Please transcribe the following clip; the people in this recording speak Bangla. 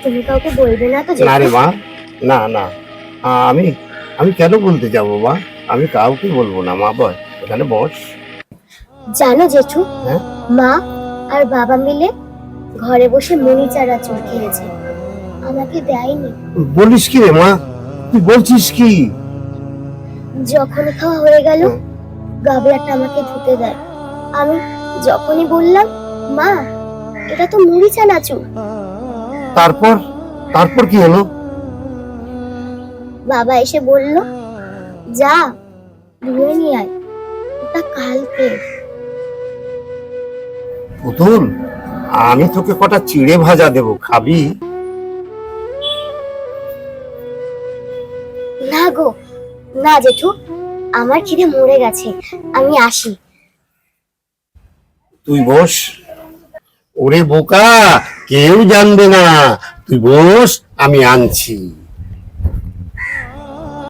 তুমি কাউকে বলবে না তো? না রে মা, না না, আমি আমি কেন বলতে যাবো মা? আমি কাউকে বলবো না। মা বল, এখানে বস। জানো জেঠু, হ্যাঁ, মা আর বাবা মিলে ঘরে বসে মুড়ি চানাচুর খেয়েছে, আমাকে দেয়নি। বলিস কি রে মা? তুই বলছিস কি? যখন খাওয়া হয়ে গেল গাবলাটা আমাকে ধুতে দেয়। আমি যখনই বললাম মা এটা তো মুড়ি চানাচুর, তারপর তারপর কি হলো? বাবা এসে বলল যা ধুয়ে নিয়ে আয়, ওটা কালকে। পুতুল, আমি তোকে কটা চিড়ে ভাজা দেবো, খাবি? না গো, না জেঠু, আমার খিদে মরে গেছে, আমি আসি। তুই বস। ওরে বোকা, কেউ জানবে না। তুই বস, আমি আনছি।